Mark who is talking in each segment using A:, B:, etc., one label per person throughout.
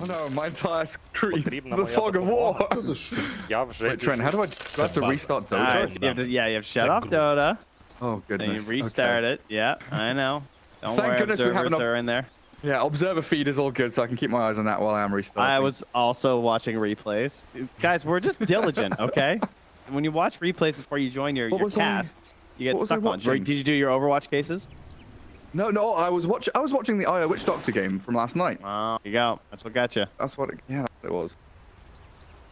A: Oh no, my entire screen.
B: Потрібна
A: The
B: моя
A: fog of war.
C: Що за шум?
B: Я вже
A: Wait, Trent, how do I have to restart Dota?
D: Alright, you have to, yeah, you have to shut off Dota.
A: Oh
D: Then you
A: goodness.
D: restart it. Yeah, I know. Don't
A: Thank
D: worry,
A: goodness we have
D: observers
A: an
D: are in there.
A: Yeah, observer feed is all good, so I can keep my eyes on that while I am restarting.
D: I was also watching replays. Guys, we're just diligent, okay? When you watch replays before you join your casts, you get stuck on. Did you do your Overwatch cases?
A: No, I was watching the IO Witch Doctor game from last night.
D: Oh, there you go. That's what got you.
A: That's what it was.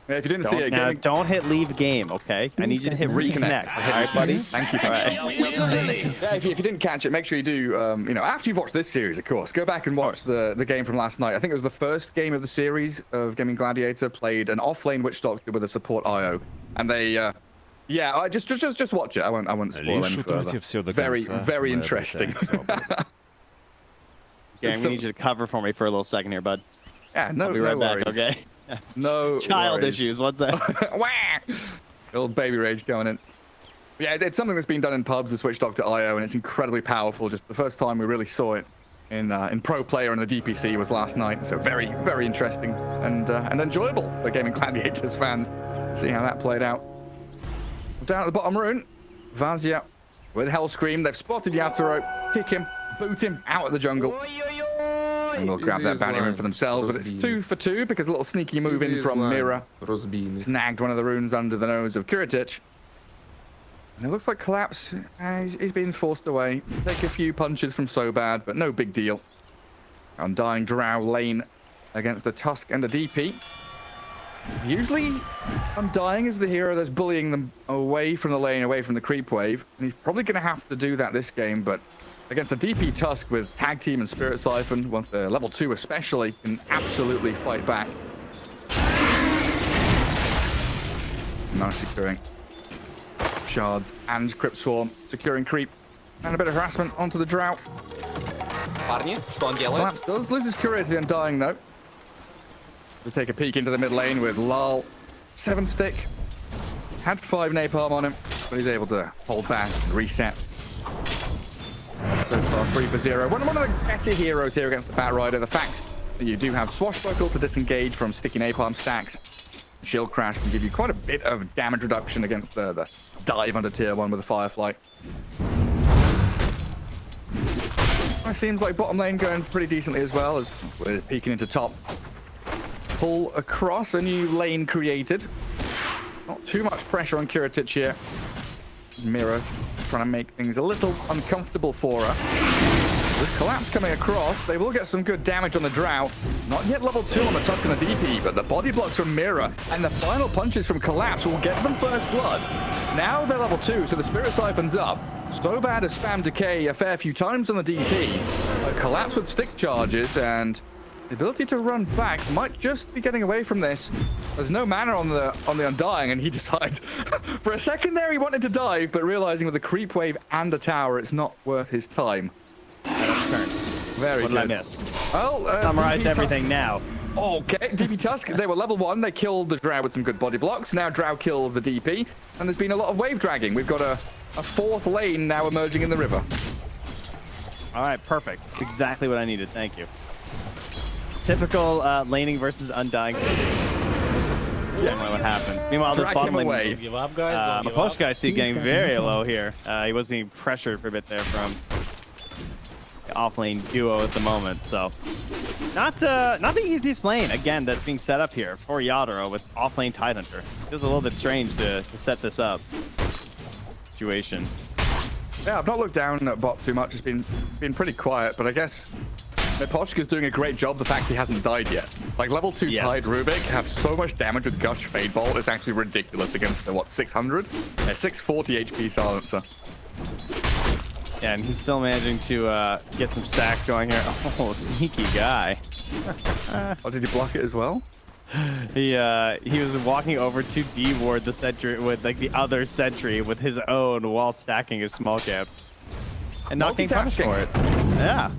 A: Yeah, if you didn't see it,
D: now, don't hit leave game, okay? I need you to hit reconnect. All right, buddy? Thank you. All right.
A: Yeah, if you didn't catch it, make sure you do, you know, after you've watched this series, of course, go back and watch the game from last night. I think it was the first game of the series of Gaming Gladiator, played an off-lane Witch Doctor with a support IO. And they, yeah, just watch it. I won't spoil any further. Very interesting.
D: Gary, we need you to cover for me for a little second here, bud.
A: Yeah, no,
D: I'll be right back,
A: worries.
D: okay?
A: No
D: child
A: worries.
D: issues. What's that?
A: Old baby rage going in. Yeah, it's something that's been done in pubs, the Witch Doctor IO, and it's incredibly powerful. Just the first time we really saw it in Pro Player and the DPC was last night. So very interesting and enjoyable for Gaming Gladiators fans. See how that played out. Down at the bottom rune, Vazia with Hellscream. They've spotted Yatoro. Kick him, boot him out of the jungle. And they'll grab that bounty rune for themselves, but it's 2 for 2 because a little sneaky move in from Mira snagged one of the runes under the nose of Kuritic. And it looks like Collapse, he's being forced away. Take a few punches from Sobad, but no big deal. Undying Drow lane against the Tusk and the DP. Usually, Undying is the hero that's bullying them away from the lane, away from the creep wave. And he's probably going to have to do that this game, but against the DP Tusk with Tag Team and Spirit Siphon, once they're level 2 especially, can absolutely fight back. Now securing shards and Crypt Swarm, securing creep, and a bit of harassment onto the Drow.
C: Парни, что он делает?
A: Collapse does lose his courier to the Undying though. We'll take a peek into the mid lane with Lal. 7 stick. Had 5 napalm on him, but he's able to hold back and reset. So far, 3 for 0. One of the better heroes here against the Batrider. The fact that you do have Swashbuckle to disengage from sticky napalm stacks. Shield Crash can give you quite a bit of damage reduction against the dive under tier 1 with the Firefly. It seems like bottom lane going pretty decently as well, as we're peeking into top. Pull across, a new lane created. Not too much pressure on Kuritic here. Mira trying to make things a little uncomfortable for her. With Collapse coming across, they will get some good damage on the Drow. Not yet level 2 on the Tusk and the DP, but the body blocks from Mira and the final punches from Collapse will get them first blood. Now they're level 2, so the Spirit Siphon's up. Sobad has spammed Decay a fair few times on the DP. But Collapse with stick charges and the ability to run back might just be getting away from this. There's no mana on the Undying, and he decides for a second there he wanted to dive, but realizing with the creep wave and the tower, it's not worth his time. Very
D: what
A: good.
D: Did I miss?
A: Well,
D: summarize
A: DP
D: everything
A: Tusk.
D: now.
A: Okay, DP Tusk, they were level 1. They killed the Drow with some good body blocks. Now Drow kills the DP, and there's been a lot of wave dragging. We've got a 4th lane now emerging in the river.
D: All right, perfect. Exactly what I needed. Thank you. Typical laning versus Undying. Generally what happens. Meanwhile, this bottom lane, Maposhka I see getting very low here. He was being pressured for a bit there from the off-lane duo at the moment. So not the easiest lane, again, that's being set up here for Yadoro with off-lane Tidehunter. Feels a little bit strange to set this up situation.
A: Yeah, I've not looked down at bot too much. It's been pretty quiet, but I guess Maposhka's doing a great job, the fact he hasn't died yet. Like, level 2 Tide Rubik have so much damage with Gush Fade Bolt, it's actually ridiculous against the, what, 600? 640 HP Silencer.
D: Yeah, and he's still managing to get some stacks going here. Oh, sneaky guy.
A: Oh, did he block it as well?
D: He was walking over to D-ward the sentry with, like, the other sentry with his own while stacking his small cap. And not getting punished for it. Yeah.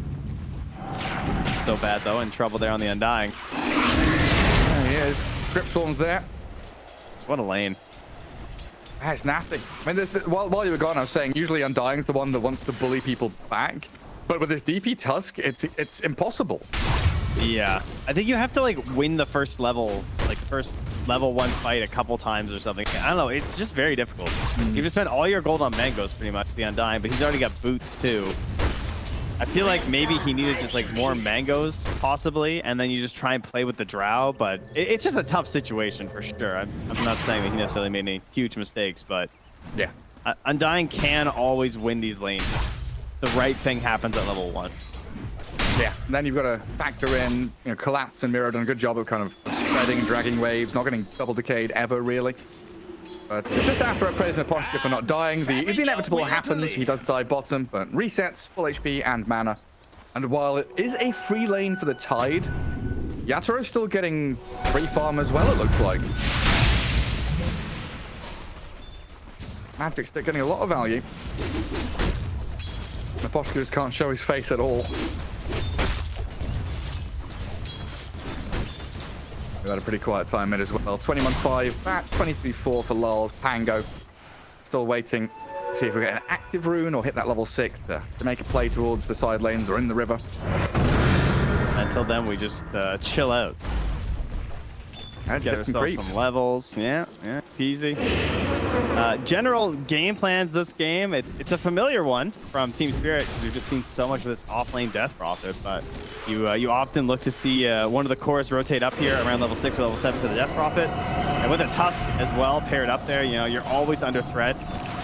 D: So bad though, in trouble there on the Undying.
A: There he is. Crypt Swarm's there.
D: What a lane.
A: It's nasty. I mean, while you were gone, I was saying usually Undying's the one that wants to bully people back, but with this DP Tusk, it's impossible.
D: Yeah, I think you have to like win the first level, like first level 1 fight a couple times or something. I don't know. It's just very difficult. You just spend all your gold on mangoes pretty much to be Undying, but he's already got boots too. I feel like maybe he needed just like more mangoes possibly, and then you just try and play with the drow, but it's just a tough situation for sure. I'm not saying that he necessarily made any huge mistakes, but
A: yeah,
D: Undying can always win these lanes. The right thing happens at level 1.
A: Yeah, and then you've got to factor in, you know, Collapse and Miro done a good job of kind of spreading and dragging waves, not getting double decayed ever really. But just after I praise Miposhka for not dying, the inevitable happens. He does die bottom, but resets, full HP and mana. And while it is a free lane for the Tide, Yataro's still getting free farm as well, it looks like. Magic's still getting a lot of value. Miposhka just can't show his face at all. We've had a pretty quiet time mid as well. 21-5, bat 23-4 for Lulz. Pango still waiting to see if we get an active rune or hit that level 6 to make a play towards the side lanes or in the river.
D: Until then, we just chill out.
A: And
D: Get ourselves some levels. Yeah, easy. General game plans this game. It's a familiar one from Team Spirit because we've just seen so much of this off-lane Death Prophet, but you often look to see one of the cores rotate up here around level 6 or level 7 to the Death Prophet. And with a Tusk as well paired up there, you know, you're always under threat.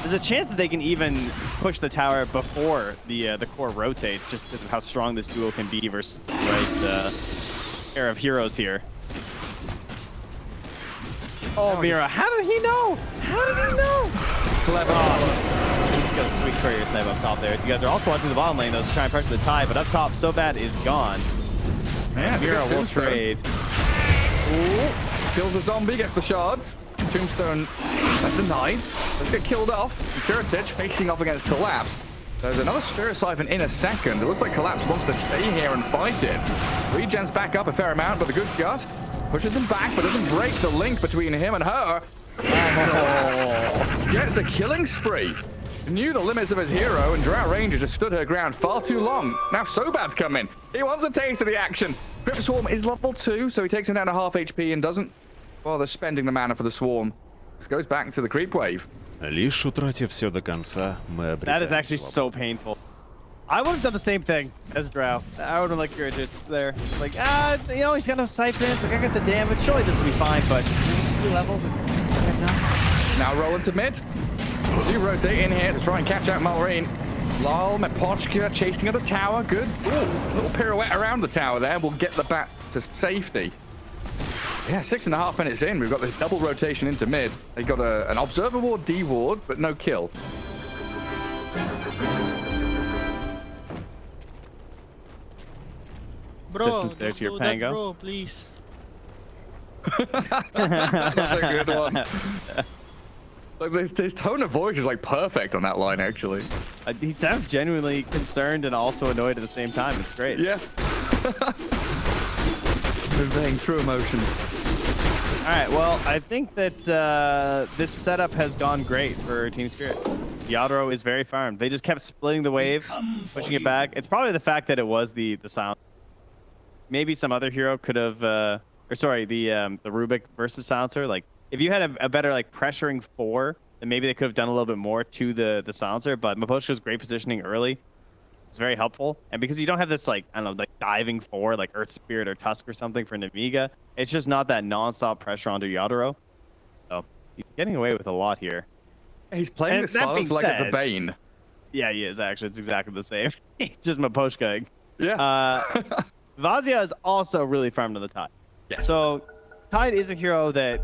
D: There's a chance that they can even push the tower before the core rotates, just because of how strong this duo can be versus the right pair of heroes here. Oh, Mira, how did he know? How did he know? Clever. He's got a sweet courier snipe up top there. You guys are also watching the bottom lane, though, to try and pressure the Tide, but up top, so bad is gone.
A: Man,
D: Mira will trade.
A: Ooh, kills the zombie, gets the shards. Tombstone denied. Let's get killed off. Kuratich facing off against Collapse. There's another Spirit Siphon in a second. It looks like Collapse wants to stay here and fight it. Regen's back up a fair amount, but a good gust. Pushes him back, but doesn't break the link between him and her. And gets a killing spree. Knew the limits of his hero, and Drow Ranger just stood her ground far too long. Now Sobad's come in. He wants a taste of the action. Grip Swarm is level 2, so he takes him down to half HP and doesn't bother spending the mana for the Swarm. This goes back to the creep wave.
B: Лишь утратив все до конца, мы обретаем
D: That is actually so painful. I would have done the same thing as Drow. I would have like Kuratich there. Like, you know, he's got no siphons. Like, I got the damage. Surely this will be fine, but 2 levels.
A: Now roll into mid. Do rotate in here to try and catch out Malrine. Lol, Miposhka chasing at the tower. Good. Ooh, little pirouette around the tower there. We'll get the bat to safety. Yeah, 6.5 minutes in. We've got this double rotation into mid. They got an Observer Ward, D Ward, but no kill.
E: Bro,
D: Assistance there
E: don't
D: to your
E: do
D: Pango.
E: that, bro, please.
A: That's a good one. Like this tone of voice is like perfect on that line, actually.
D: He sounds genuinely concerned and also annoyed at the same time. It's great.
A: Yeah. Conveying true emotions.
D: All right, well, I think that this setup has gone great for Team Spirit. Yatoro is very farmed. They just kept splitting the wave, pushing it back. It's probably the fact that it was the sound. Maybe some other hero could have, or sorry, the Rubik versus Silencer. Like, if you had a better like pressuring 4, then maybe they could have done a little bit more to the Silencer. But Miposhka's great positioning early. It's very helpful. And because you don't have this like, I don't know, like diving 4, like Earth Spirit or Tusk or something for Nemiga, it's just not that non-stop pressure onto Yatoro. So he's getting away with a lot here.
A: He's playing the silence like it's a Bane.
D: Yeah, he is actually. It's exactly the same. It's just Miposhka.
A: Yeah.
D: Vazia is also really farmed on the Tide.
A: Yes.
D: So Tide is a hero that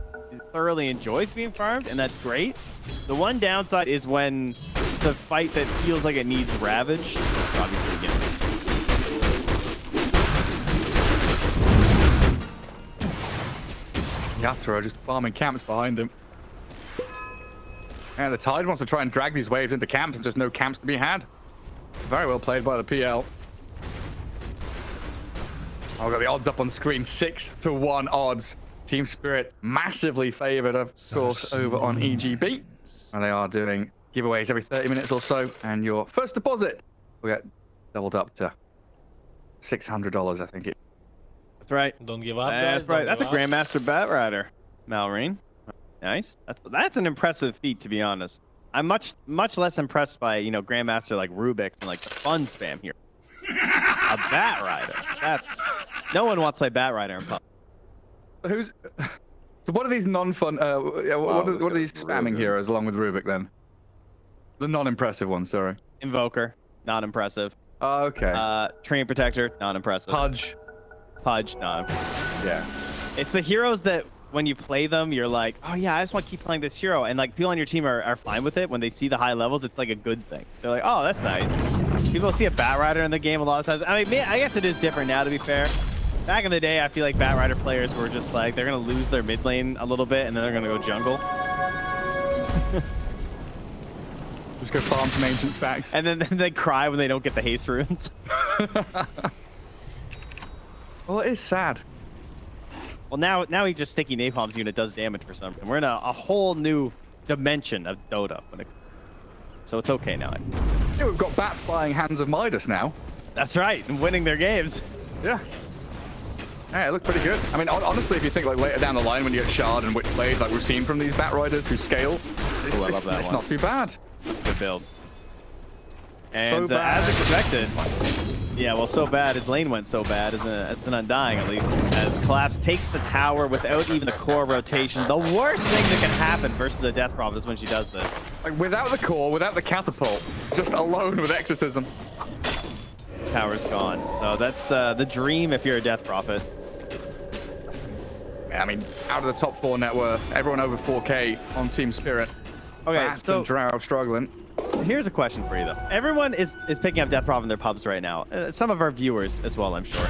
D: thoroughly enjoys being farmed, and that's great. The one downside is when the fight that feels like it needs Ravage. Obviously, again.
A: Yatoro just farming camps behind him. And the Tide wants to try and drag these waves into camps, and just no camps to be had. Very well played by the PL. I've got the odds up on screen. 6-1 odds. Team Spirit massively favored, of course, over on EGB. And they are doing giveaways every 30 minutes or so. And your first deposit will get doubled up to $600, I think it.
D: That's right.
E: Don't give up,
D: That's
E: guys.
D: right.
E: Don't
D: That's a
E: give up.
D: Grandmaster Bat Rider, Malrine. Nice. That's an impressive feat, to be honest. I'm much less impressed by, you know, Grandmaster like Rubik's and like the fun spam here. A Bat Rider. That's no one wants to play Bat Rider in pub.
A: Who's? So what are these non-fun? What are these spamming heroes along with Rubik then? The non-impressive ones. Sorry.
D: Invoker, not impressive.
A: Oh, okay.
D: Train Protector, not impressive.
A: Pudge.
D: Pudge, no.
A: Yeah.
D: It's the heroes that when you play them, you're like, oh yeah, I just want to keep playing this hero. And like people on your team are fine with it. When they see the high levels, it's like a good thing. They're like, oh, that's nice. People see a Bat Rider in the game a lot of times. I mean, I guess it is different now, to be fair. Back in the day, I feel like Bat Rider players were just like, they're going to lose their mid lane a little bit, and then they're going to go jungle.
A: Just go farm some ancient stacks.
D: And then they cry when they don't get the haste runes.
A: Well, it is sad.
D: Well, now he just sticky napalms you and it does damage for something. We're in a whole new dimension of Dota. So it's okay now.
A: Yeah, we've got bats buying Hands of Midas now.
D: That's right, and winning their games.
A: Yeah. Yeah, it looked pretty good. I mean, honestly, if you think like later down the line when you get Shard and Witchblade, like we've seen from these Bat Riders who scale,
D: I love that
A: it's
D: one.
A: not too bad.
D: Good build. And
A: So bad.
D: as expected, yeah, well, so bad. His lane went so bad as an Undying, at least, as Collapse takes the tower without even the core rotation. The worst thing that can happen versus a Death Prophet is when she does this.
A: Like without the core, without the catapult, just alone with Exorcism.
D: Tower's gone. So that's the dream if you're a Death Prophet.
A: I mean, out of the top 4 net worth, everyone over 4K on Team Spirit.
D: Okay,
A: Bats
D: so
A: and Drow struggling.
D: here's a question for you, though. Everyone is picking up Death Prophet in their pubs right now. Some of our viewers as well, I'm sure.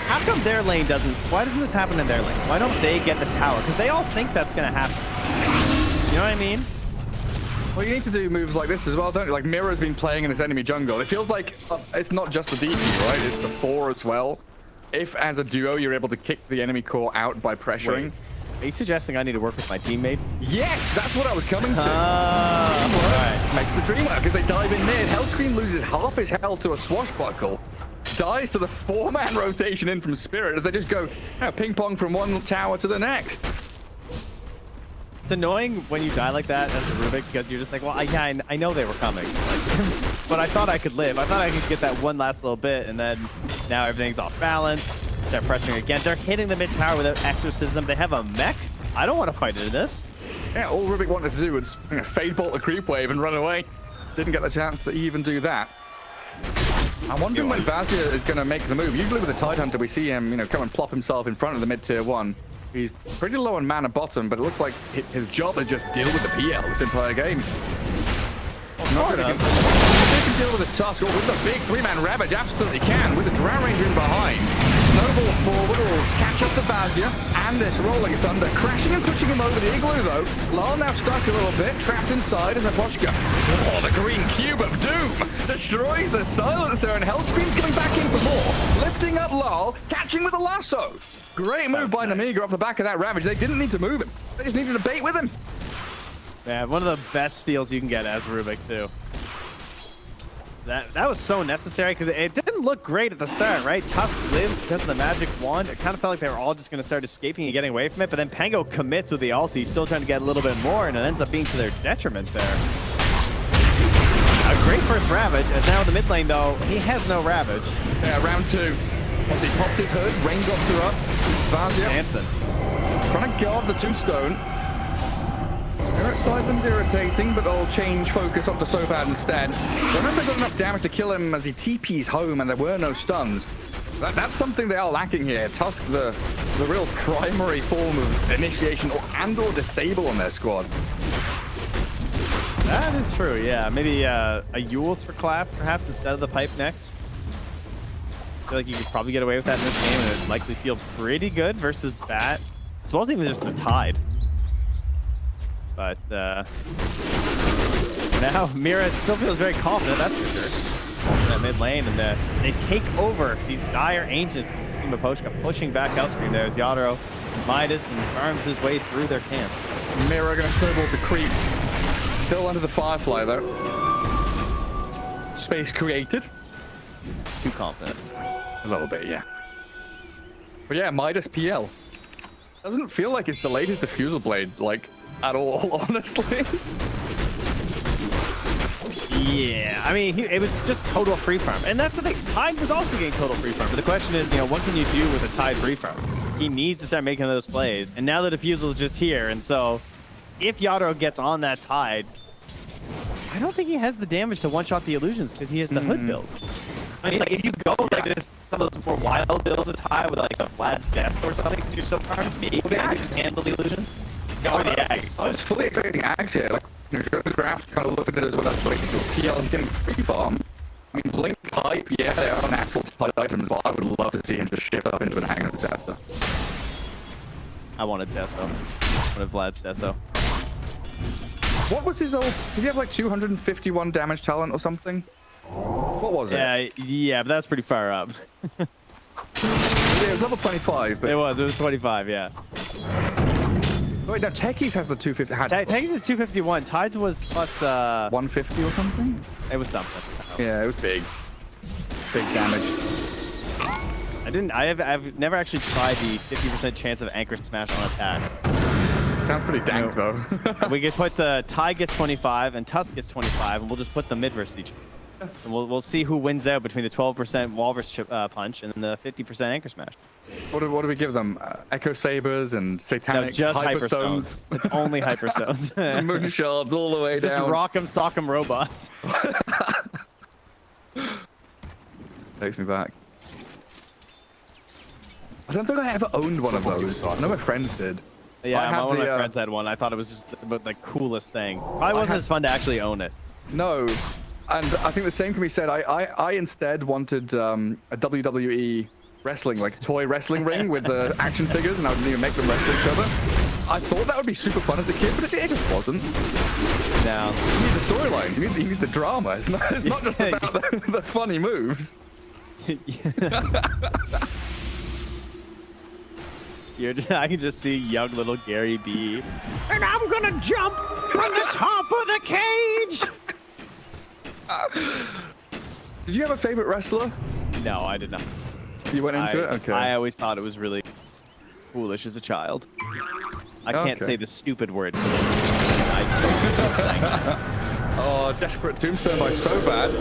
D: How come their lane doesn't... Why doesn't this happen in their lane? Why don't they get this tower? Because they all think that's going to happen. You know what I mean?
A: Well, you need to do moves like this as well, don't you? Like Mira's been playing in this enemy jungle. It feels like it's not just the DP, right? It's the 4 as well. If, as a duo, you're able to kick the enemy core out by pressuring.
D: Wait, are you suggesting I need to work with my teammates?
A: Yes, that's what I was coming to.
D: Alright.
A: Makes the dream work because they dive in mid. Hellscream loses half his health to a swashbuckle. Dies to the 4-man rotation in from Spirit as they just go ping pong from one tower to the next.
D: It's annoying when you die like that as a Rubik because you're just like, well, yeah, I know they were coming. But I thought I could live. I thought I could get that one last little bit, and then now everything's off balance. They're pressuring again. They're hitting the mid tower without Exorcism. They have a mech. I don't want to fight into this.
A: Yeah, all Rubik wanted to do was fade bolt the creep wave and run away. Didn't get the chance to even do that. I'm wondering when Vazia is going to make the move. Usually with the Tidehunter, we see him, come and plop himself in front of the mid-tier 1. He's pretty low on mana bottom, but it looks like his job is just deal with the PL this entire game. Not really can deal with the Tusk or with the big 3-man Ravage, absolutely can, with the Drow Ranger in behind. Snowball forward will catch up to Vazia, and this Rolling Thunder crashing and pushing him over the Igloo though. Lal now stuck a little bit, trapped inside as Aposhka. Oh, the green cube of doom destroys the silencer, and Hellscream's coming back in for more. Lifting up Lal, catching with a lasso. Great move by Nemiga off the back of that Ravage. They didn't need to move him. They just needed to bait with him.
D: Yeah, one of the best steals you can get as Rubik too. That was so necessary because it didn't look great at the start, right? Tusk lives because of the magic wand. It kind of felt like they were all just going to start escaping and getting away from it, but then Pango commits with the ulti, still trying to get a little bit more, and it ends up being to their detriment there. A great first Ravage, as now in the mid lane though, he has no Ravage.
A: Yeah, round 2. As he popped his hood, Rain got her up. Vazia
D: Dancing.
A: trying to guard the 2-stone. Spirit Siphon's irritating, but they'll change focus onto Sobad instead. Remember, got enough damage to kill him as he TP's home, and there were no stuns. That's something they are lacking here. Tusk, the real primary form of initiation or disable on their squad.
D: That is true, yeah. Maybe a Yules for Collapse, perhaps, instead of the Pipe next. I feel like you could probably get away with that in this game, and it'd likely feel pretty good versus Bat. As well as even just the Tide. But now Mira still feels very confident, that's for sure. In that mid lane, and they take over these dire ancients. Team of Poshka pushing back Hellscream. There's Yadro, Midas, and farms his way through their camps.
A: Mira going to snowball the creeps. Still under the Firefly though. Space created.
D: Too confident.
A: A little bit, yeah. But yeah, Midas PL. Doesn't feel like it's the latest Diffusal Blade, like, at all, honestly.
D: Yeah, I mean, it was just total free farm. And that's the thing. Tide was also getting total free farm. But the question is, what can you do with a Tide free farm? He needs to start making those plays. And now the Diffusal is just here. And so if Yatoro gets on that Tide, I don't think he has the damage to one-shot the illusions because he has the hood build. I mean, like, if you go like this, some of those more wild builds of Tide with like a flat death or something because you're so farmed, maybe you can handle the illusions. Or the Ags.
A: I was fully expecting Ags here. Like, the draft kind of looked at it as well as like PL is getting free farm. I mean, Blink Pipe, yeah, they are natural Tide items, but I would love to see him just shift up into an Hanger Disaster.
D: I wanted Deso. I wanted Vlad's Deso.
A: What was his old? Did he have like 251 damage talent or something? What was it?
D: Yeah, but that's pretty far up.
A: Yeah, it was level 25. But...
D: It was 25, yeah.
A: Oh, wait, no, Techies has the 250.
D: Techies is 251. Tides was plus
A: 150 or something?
D: It was something.
A: Yeah, it was big. Big damage.
D: I've never actually tried the 50% chance of Anchor Smash on attack.
A: Sounds pretty dank, though.
D: We could put the Tide gets 25 and Tusk gets 25, and we'll just put them mid versus each. And we'll see who wins out between the 12% Walrus punch and the 50% Anchor Smash.
A: What do we give them? Echo Sabers and Satanic
D: Hyperstones. It's only Hyperstones.
A: Moon Shards all the way
D: down. Just rock'em sock'em robots.
A: Takes me back. I don't think I ever owned one of those. I know my friends did.
D: Yeah, one of my friends had one. I thought it was just the coolest thing. Probably wasn't as fun to actually own it.
A: No. And I think the same can be said. I instead wanted a WWE wrestling, like toy wrestling ring with the action figures, and I would even make them wrestle each other. I thought that would be super fun as a kid, but it just wasn't.
D: No.
A: You need the storylines. You need the drama. It's not just about the funny moves.
D: I can just see young little Gary B. And I'm gonna jump from the top of the cage.
A: Did you have a favorite wrestler?
D: No, I did not.
A: You went into it? Okay.
D: I always thought it was really foolish as a child. I can't say the stupid word.
A: Oh, desperate tombstone by Sobad.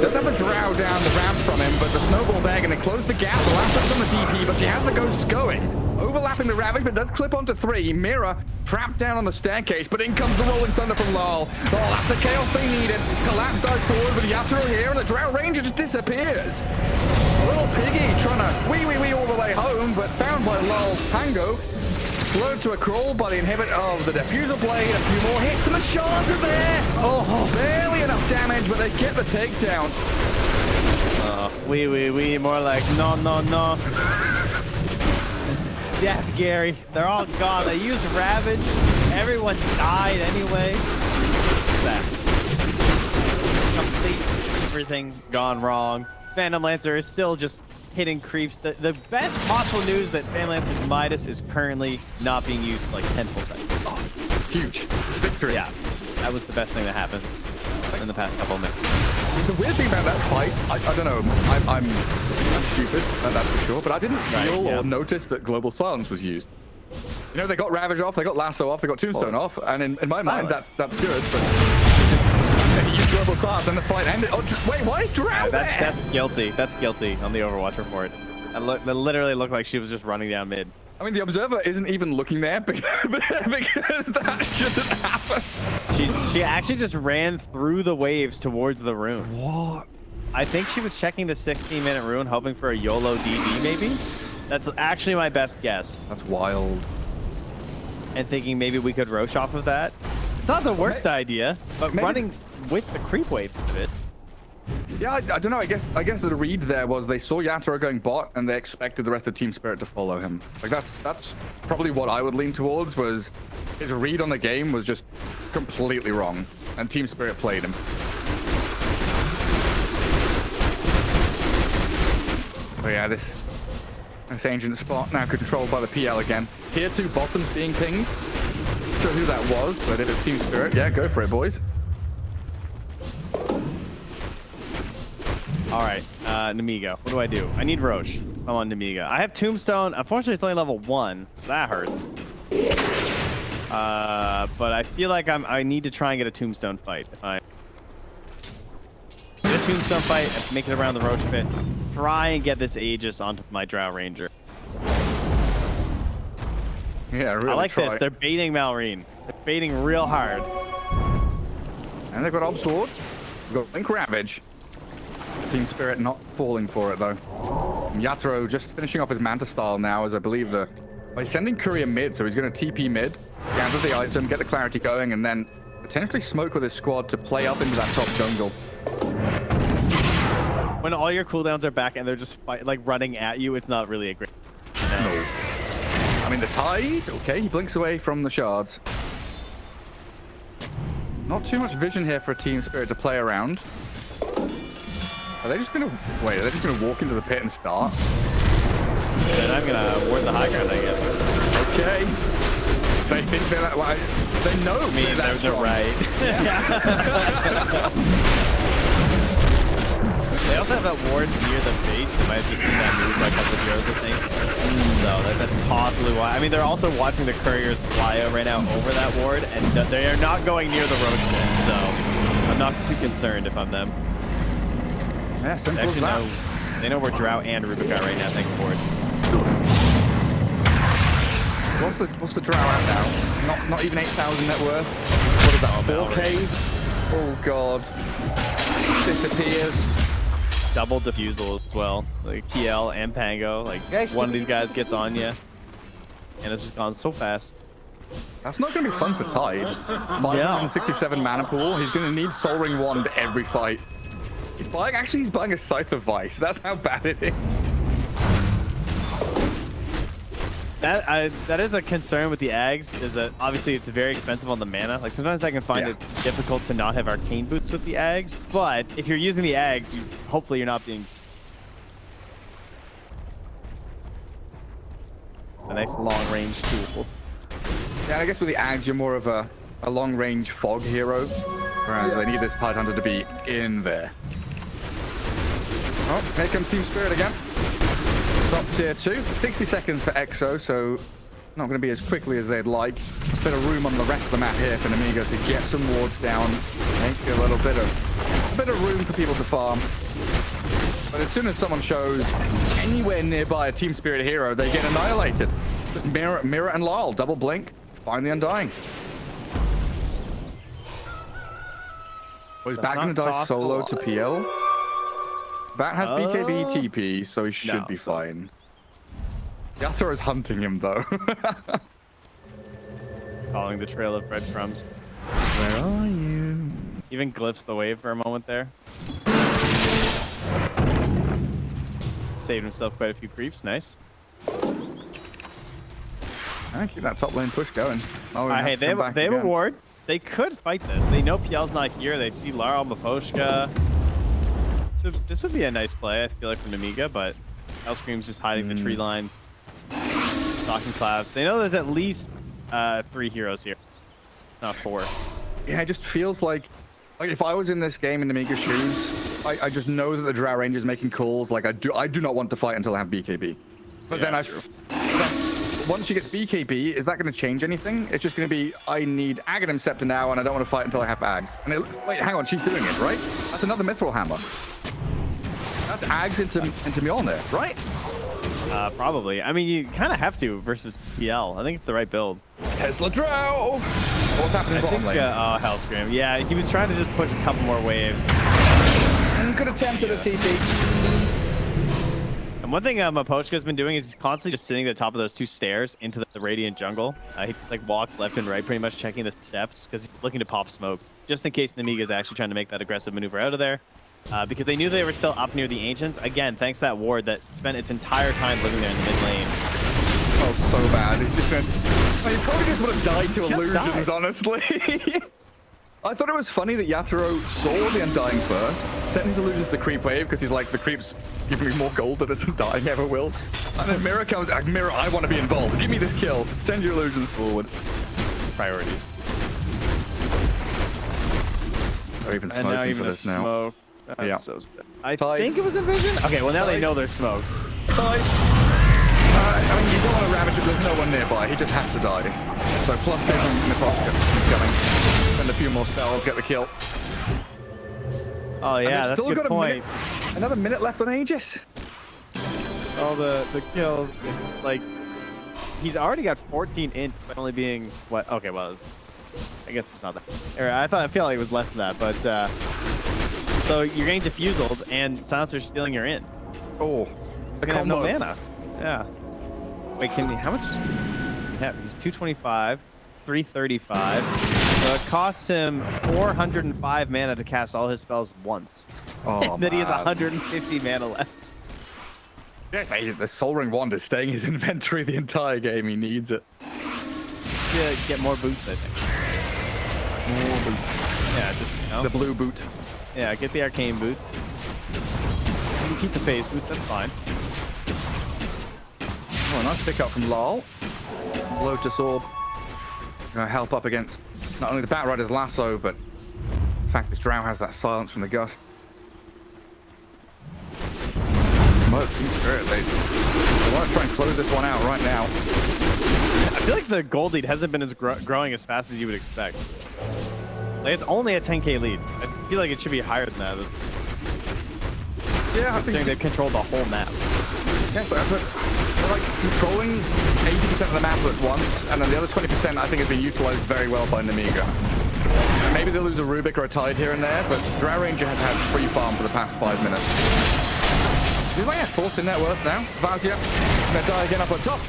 A: Does have a drow down the ramp from him, but the snowball there going to close the gap. The last one's on the DP, but she has the ghosts going. Overlapping the Ravage, but does clip onto 3. Mira trapped down on the staircase, but in comes the Rolling Thunder from Lol. Oh, that's the chaos they needed. Collapse dives forward with Yatoro here, and the Drow Ranger just disappears. Little Piggy trying to wee all the way home, but found by Lol's Tango. Slowed to a crawl by the inhibit of the Diffusal Blade. A few more hits, and the shards are there. Oh, barely enough damage, but they get the takedown.
D: We, more like no. Yeah, Gary, they're all gone. They used Ravage. Everyone died anyway. That. Complete everything gone wrong. Phantom Lancer is still just hitting creeps. The best possible news that Phantom Lancer's Midas is currently not being used for like 10 full seconds.
A: Oh, huge victory.
D: Yeah, that was the best thing that happened in the past couple of minutes.
A: The weird thing about that fight, I don't know, I'm stupid, that's for sure, but I didn't feel or notice that Global Silence was used. You know, they got Ravage off, they got Lasso off, they got Tombstone off, and in my mind, that's good, but they used Global Silence and the fight ended. Oh, wait, why is Drow there? That's
D: guilty. That's guilty on the Overwatch report. That literally looked like she was just running down mid.
A: I mean, the Observer isn't even looking there because that shouldn't happen.
D: She actually just ran through the waves towards the rune.
A: What?
D: I think she was checking the 16-minute rune, hoping for a YOLO DD, maybe? That's actually my best guess.
A: That's wild.
D: And thinking maybe we could Roche off of that. It's not the worst idea, but running with the creep wave of it.
A: Yeah, I don't know. I guess the read there was they saw Yatoro going bot and they expected the rest of Team Spirit to follow him. Like that's probably what I would lean towards, was his read on the game was just completely wrong and Team Spirit played him. Oh yeah, this ancient spot now controlled by the PL again. Tier 2 bottoms being pinged. Not sure who that was, but if it's Team Spirit, yeah, go for it, boys.
D: All right, Nemiga, what do? I need Roche. I'm on Nemiga. I have Tombstone. Unfortunately, it's only level 1. That hurts. But I feel like I need to try and get a Tombstone fight. If I get a Tombstone fight, make it around the Roach Pit, try and get this Aegis onto my Drow Ranger.
A: Yeah, really
D: I like
A: try.
D: this. They're baiting Malrine. They're baiting real hard.
A: And they've got Ob Sword. We've got Link Ravage. Team Spirit not falling for it, though. And Yatoro just finishing off his Manta style now, as I believe by sending Courier mid, so he's going to TP mid, gather the item, get the clarity going, and then potentially smoke with his squad to play up into that top jungle.
D: When all your cooldowns are back and they're just running at you, it's not really a great.
A: No. I mean, the Tide, okay, he blinks away from the shards. Not too much vision here for a Team Spirit to play around. Are they just gonna wait? Are they just gonna walk into the pit and start?
D: And I'm gonna ward the high ground, I guess.
A: Okay. They think they're that. Well, they know
D: Me, they're right. They also have that ward near the base. You might have just seen that move by a couple of heroes, I think. So that's possibly why. I mean, they're also watching the couriers fly right now over that ward, and they are not going near the Roach Pit. So I'm not too concerned if I'm them.
A: Yeah, simple as that.
D: They know we're Drow and Rubica right now, thank Ford.
A: What's the Drow at now? Not even 8,000 net worth. What is that? 4K? Oh god. Disappears.
D: Double defusal as well. Like Kiel and Pango. Like one of these guys gets on you. And it's just gone so fast.
A: That's not gonna be fun for Tide. 567 mana pool. He's gonna need Soul Ring Wand every fight. He's buying a Scythe of Vice. That's how bad it is.
D: That is a concern with the Ags, is that obviously it's very expensive on the mana. Like sometimes I can find it difficult to not have Arcane Boots with the Ags, but if you're using the Ags, hopefully you're not being a nice long range tool.
A: Yeah, I guess with the Ags, you're more of a long range fog hero, whereas they need this Tide Hunter to be in there. Oh, here comes Team Spirit again. Top tier 2. 60 seconds for Exo, so not going to be as quickly as they'd like. A bit of room on the rest of the map here for Nemiga to get some wards down. Make a little bit of room for people to farm. But as soon as someone shows anywhere nearby a Team Spirit hero, they get annihilated. Just Mirror and Lyle, double blink, find the Undying. Well, he's back going to die solo to PL. Bat has BKB TP, so he should be fine. Yatoro is hunting him, though.
D: Following the trail of breadcrumbs.
A: Where are you?
D: Even glyphs the wave for a moment there. Saved himself quite a few creeps. Nice.
A: I keep that top lane push going. Oh,
D: hey, they have a ward. They could fight this. They know PL's not here. They see Lara Maposhka. So this would be a nice play, I feel like, from Nemiga, but Hellscream's just hiding the tree line. Stalking Clouds. They know there's at least 3 heroes here. Not 4.
A: Yeah, it just feels like if I was in this game in Nemiga's shoes, I just know that the Drow Ranger's making calls. Like, I do not want to fight until I have BKB. But then once she gets BKB, is that going to change anything? It's just going to be, I need Aghanim Scepter now, and I don't want to fight until I have Ags. And wait, hang on, she's doing it, right? That's another Mithril Hammer. That's Ags into Mjolnir, right?
D: Probably. I mean, you kind of have to versus PL. I think it's the right build.
A: Tesla Drow! What's happening bottom lane?
D: Oh, Hellscream. Yeah, he was trying to just push a couple more waves.
A: And good attempt at a TP.
D: And one thing Mapochka's been doing is he's constantly just sitting at the top of those 2 stairs into the Radiant jungle. He just like walks left and right, pretty much checking the steps because he's looking to pop smokes, just in case Nemiga's actually trying to make that aggressive maneuver out of there. Because they knew they were still up near the Ancients. Again, thanks to that ward that spent its entire time living there in the mid lane.
A: Oh, so bad. He's just been... He probably just would have died to illusions, honestly. I thought it was funny that Yatoro saw the Undying first, sent his illusions to the creep wave because he's like, the creep's giving me more gold than this Undying ever will. And then Mirror comes, like, Mirror, I want to be involved. Give me this kill. Send your illusions forward.
D: Priorities.
A: They're even smoking for this now.
D: That's so sad. I think it was Envision? Okay, well now they know they're smoked.
A: Die. I mean, you don't want to ravage it. There's no one nearby. He just has to die. So plus 2 from Nebraska coming. Spend a few more spells, get the kill.
D: Oh yeah, that's a good point.
A: Another minute left on Aegis.
D: All the kills, like he's already got 14 int, but only being what? Okay, well, I guess it's not that. I feel like it was less than that, but so you're getting diffuseled and Silencer's stealing your int.
A: Oh,
D: the combo. No mana. Yeah. Wait, how much? Yeah, he's 225, 335. So it costs him 405 mana to cast all his spells once.
A: Oh,
D: and then he has 150 mana left.
A: Yes, the Soul Ring Wand is staying in his inventory the entire game. He needs it.
D: Yeah, get more boots, I think.
A: More boots.
D: Yeah, just
A: the blue boot.
D: Yeah, get the arcane boots. You can keep the phase boots. That's fine.
A: Oh, nice pick up from Lal. Lotus Orb. Gonna help up against not only the Batrider's lasso, but the fact this Drow has that silence from the gust. Smoke, Team Spirit, they want to try and close this one out right now.
D: I feel like the gold lead hasn't been as growing as fast as you would expect. Like, it's only a 10k lead. I feel like it should be higher than that.
A: Yeah, I think
D: they've controlled the whole map.
A: Yeah, but they're like controlling 80% of the map at once, and then the other 20% I think has been utilized very well by Nemiga. And maybe they'll lose a Rubik or a Tide here and there, but Drow Ranger has had free farm for the past 5 minutes. He's like at 4th in net worth now. Vazia gonna die again up on top.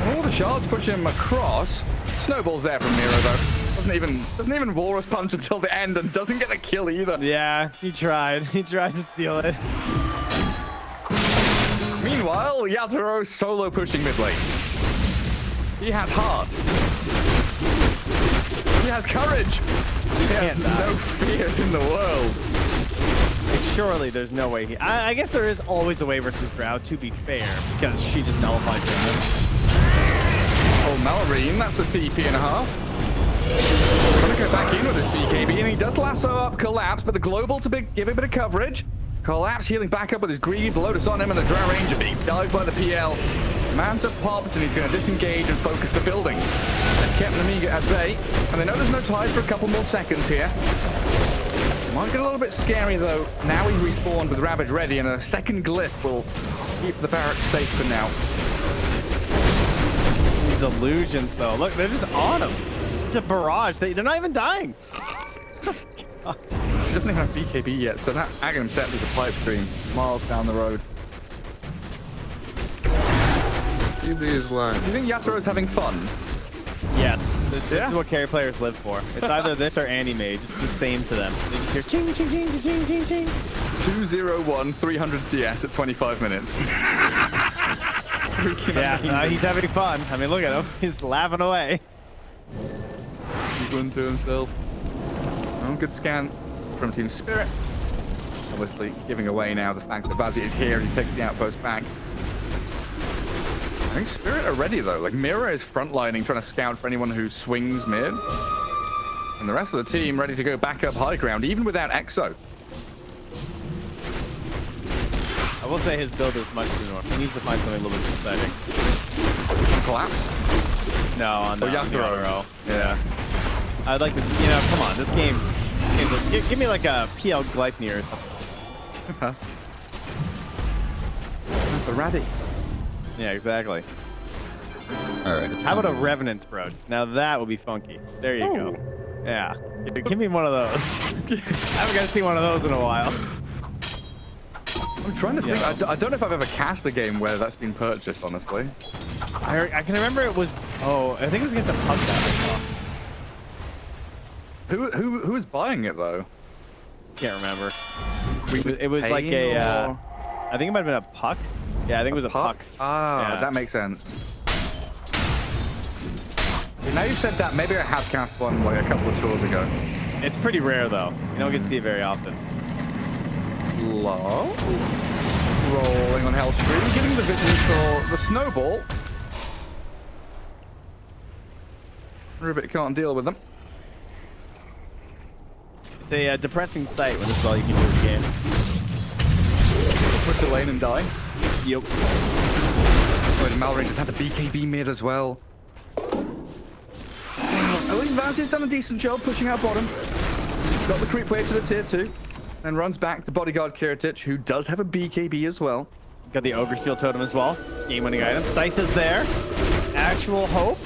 A: All the shards push him across. Snowballs there from Miro though. Doesn't even Walrus punch until the end and doesn't get the kill either.
D: Yeah, he tried. He tried to steal it.
A: Meanwhile, Yatoro solo pushing mid lane. He has heart. He has courage. He has no fears in the world.
D: Surely there's no way I guess there is always a way versus Drow, to be fair, because she just nullifies Drow.
A: Oh, Malorine, that's a TP and a half. Trying to go back in with his BKB, and he does lasso up Collapse, but the global to give a bit of coverage. Collapse healing back up with his greed, the Lotus on him, and the Drow Ranger being dived by the PL. Manta popped, and he's going to disengage and focus the building. They've kept Nemiga at bay, and they know there's no tide for a couple more seconds here. Might get a little bit scary though. Now he's respawned with Ravage ready, and a second glyph will keep the barracks safe for now.
D: These illusions though, look, they're just on him. It's a barrage. They're not even dying.
A: She doesn't even have BKB yet, so that Aghanim set is a pipe dream miles down the road.
E: Keep these lines.
A: Do you think Yatoro's having fun?
D: Yes. This is what carry players live for. It's either this or Anti-Mage. It's the same to them. They just hear ching, ching, ching, ching, ching, ching.
A: 201, 300 CS at 25 minutes.
D: Yeah, he's having fun. I mean, look at him. He's laughing away.
A: He's going to himself. Oh, good scan from Team Spirit. Obviously giving away now the fact that Vazia is here as he takes the outpost back. I think Spirit are ready though. Like Mira is frontlining, trying to scout for anyone who swings mid. And the rest of the team ready to go back up high ground, even without Exo.
D: I will say his build is much too north. He needs to find something a little bit exciting.
A: Collapse?
D: No, on the
A: Yatoro.
D: Yeah. I'd like to see, come on, this game's give me like a PL Gleipnir or something.
A: The Raddy.
D: Yeah, exactly.
E: Alright, it's
D: how about a Revenant Sprout? Now that would be funky. There you go. Yeah. Give me one of those. I haven't got to see one of those in a while.
A: I'm trying to think. I don't know if I've ever cast a game where that's been purchased, honestly.
D: I can remember it was... Oh, I think it was against a Puck that
A: Who was buying it, though?
D: Can't remember. It was like a... I think it might have been a Puck. Yeah, I think it was a Puck.
A: Ah, yeah. That makes sense. Now you've said that, maybe I have cast one like a couple of tours ago.
D: It's pretty rare, though. You don't get to see it very often.
A: Low. Rolling on Hellstream, getting the vision for the snowball. Rubik can't deal with them.
D: It's a depressing sight when this is all you can do in the game.
A: Push the lane and die.
D: Yep.
A: But Malrain just had the BKB mid as well. At least Vaz's done a decent job pushing out bottom. Got the creep wave to the tier 2. And runs back to bodyguard Kiritich, who does have a BKB as well.
D: Got the Ogre Steel Totem as well. Game-winning item. Scythe is there. Actual Hope.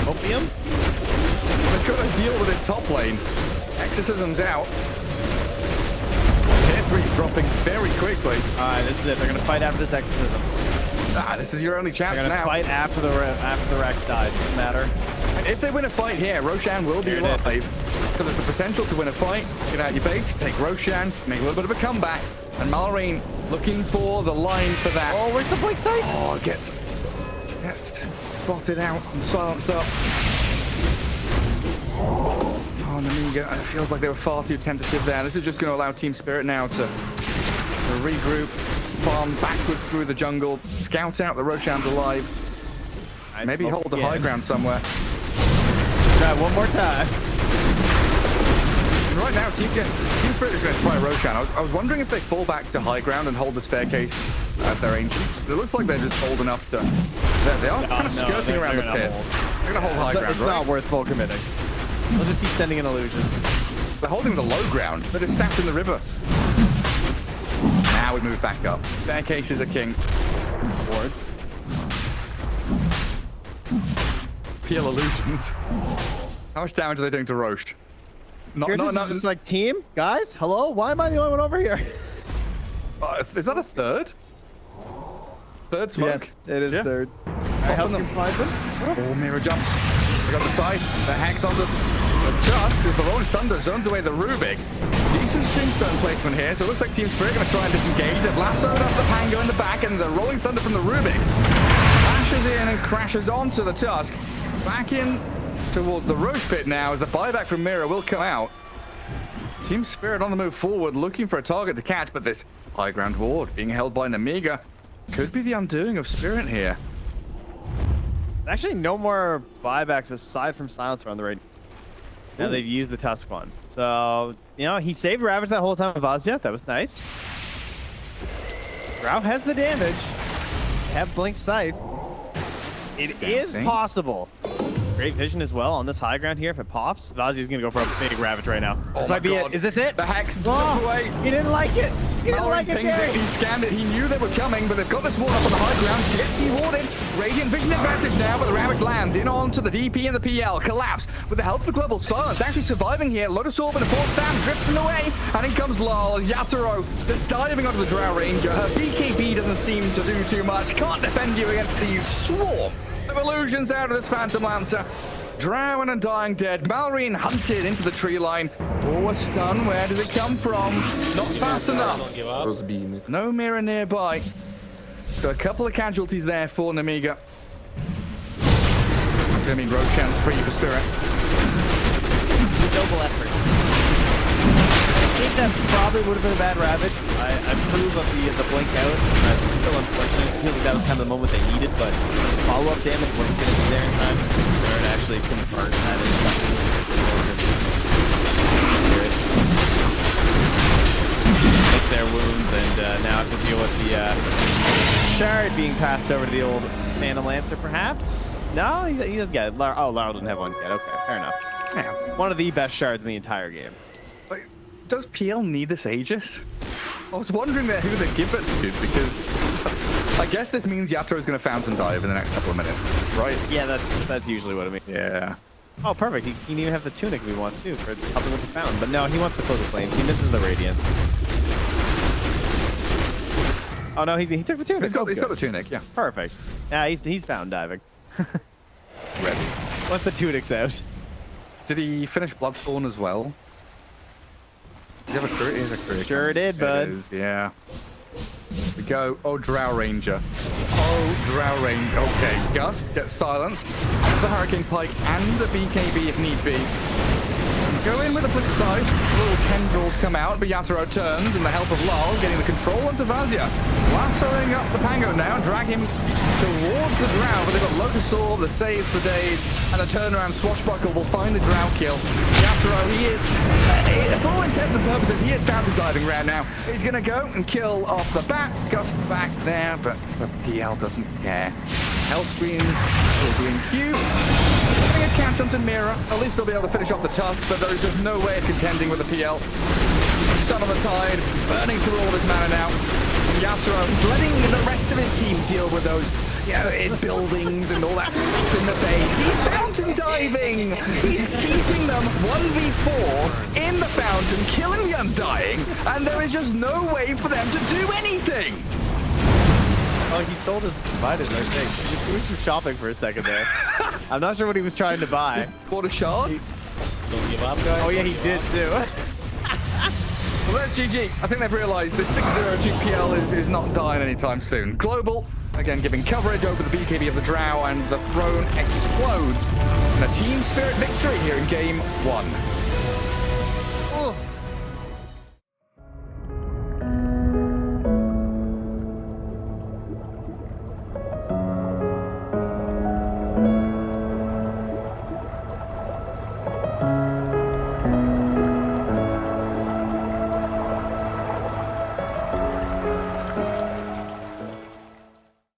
D: Opium.
A: They've got to deal with this top lane. Exorcism's out. Tier 3's dropping very quickly.
D: Alright, this is it. They're going to fight after this Exorcism.
A: This is your only chance
D: They're going to
A: now.
D: fight after the Rex dies. Doesn't matter.
A: And if they win a fight here, Roshan will be alive. So there's the potential to win a fight. Get out your base, take Roshan, make a little bit of a comeback. And Malrain looking for the line for that.
D: Oh, where's the Blink Sight?
A: Oh, gets spotted out and silenced up. Oh, Nemiga, it feels like they were far too tentative there. This is just going to allow Team Spirit now to regroup, farm backwards through the jungle, scout out the Roshan's alive.
D: Nice.
A: Maybe hold the high ground somewhere.
D: Try one more time.
A: And right now, Team Spirit is going to try Roshan. I was wondering if they fall back to high ground and hold the staircase at their ancients. But it looks like they're just old enough to... They are kind of skirting around the pit. They're going to hold high ground,
D: It's
A: right?
D: not worth full committing. They'll just keep sending in illusions.
A: They're holding the low ground. They're just sat in the river. Now we move back up. Staircases are king.
D: Wards.
A: Peel illusions. How much damage are they doing to Roche? Not
D: It's like, team? Guys? Hello? Why am I the only one over here?
A: Is that a third? Third smoke?
D: Yes, it is third.
A: Alright, help them. Oh, mirror jumps. They got the side. The Hex onto the Tusk as the Rolling Thunder zones away the Rubik. Decent Tombstone placement here, so it looks like Team Spirit are going to try and disengage. They've lassoed up the Pango in the back, and the Rolling Thunder from the Rubik crashes in and crashes onto the Tusk. Back in towards the Roche pit now as the buyback from Mirror will come out. Team Spirit on the move forward, looking for a target to catch, but this high ground ward being held by Nemiga could be the undoing of Spirit here.
D: Actually, no more buybacks aside from Silencer on the right. Now they've used the Tusk one. So, you know, he saved Ravage that whole time with Vazia. That was nice. Drow has the damage. Have Blink Scythe. It is possible. Great vision as well on this high ground here. If it pops, Vazia's gonna go for a big Ravage right now. This might be it. Is this it?
A: The Hex
D: Oh,
A: away.
D: he didn't like it. He didn't like it, Gary.
A: He scanned it. He knew they were coming, but they've got this ward up on the high ground. Gets dewarded. Radiant vision advantage now, but the Ravage lands in onto the DP and the PL. Collapse with the help of the Global Silence. Actually surviving here. Lotus Orb and a force stand drifting away. And in comes Lal. Yatoro just diving onto the Drow Ranger. Her BKB doesn't seem to do too much. Can't defend you against the swarm of illusions out of this Phantom Lancer. Drow and Undying dead. Malrain hunted into the tree line. Oh, a stun. Where did it come from? Not fast enough.
E: Розбійник.
A: No mirror nearby. So a couple of casualties there for Nemiga. That's going to mean Roshan's free for Spirit.
D: Noble effort. I think that probably would have been a bad Ravage. I approve of the blink out. It's still unfortunate. I feel like that was kind of the moment they needed, but follow-up damage wasn't going to be there in time. Spirit actually convert that into something. Take their wounds, and now have to deal with the shard being passed over to the old Phantom Lancer, perhaps? No, he doesn't get it. Oh, Lara doesn't have one yet. Okay, fair enough. Yeah, one of the best shards in the entire game.
A: Like, does PL need this Aegis? I was wondering there who they give it to, because I guess this means Yato is going to Fountain Dive in the next couple of minutes, right?
D: Yeah, that's usually what it means.
A: Yeah.
D: Oh, perfect. He can even have the tunic if he wants to for helping with the Fountain. But no, he wants the closer flames. He misses the Radiance. Oh no, he took the tunic.
A: He's got the tunic, yeah.
D: Perfect. Yeah, he's Fountain diving.
A: Ready.
D: Once the tunic's out.
A: Did he finish Bloodthorn as well? Does he have a career? He has a career.
D: Sure did, bud.
A: It is, yeah. Here we go. Oh, Drow Ranger. Oh, Drow Ranger. Okay, Gust gets silenced. The Hurricane Pike and the BKB if need be. Go in with the flip side. Little tendrils come out, but Yatoro turns, and the help of Lars getting the control onto Vazia. Lassoing up the Pango now, drag him towards the Drow, but they've got Lotus Orb, the saves for days, and a turnaround swashbuckle will find the Drow kill. Yatoro, he is, for all intents and purposes, he is fountain diving round now. He's going to go and kill off the bat, Gust back there, but the PL doesn't care. Health screens will be in queue. Having a catch onto Mira, at least they'll be able to finish off the task, but there is just no way of contending with the PL. Stun on the tide, burning through all of his mana now. Yatoro letting the rest of his team deal with those, buildings and all that stuff in the base. He's fountain diving! He's keeping them 1v4 in the fountain, killing the Undying, and there is just no way for them to do anything!
D: Oh, he sold his spiders, I think. He was just shopping for a second there. I'm not sure what he was trying to buy.
A: What a shot!
F: Don't give up, guys.
D: Oh yeah, he did too.
A: Well, that's GG. I think they've realized this 6-0 GPL is not dying anytime soon. Global, again, giving coverage over the BKB of the Drow, and the throne explodes. And a team spirit victory here in game 1.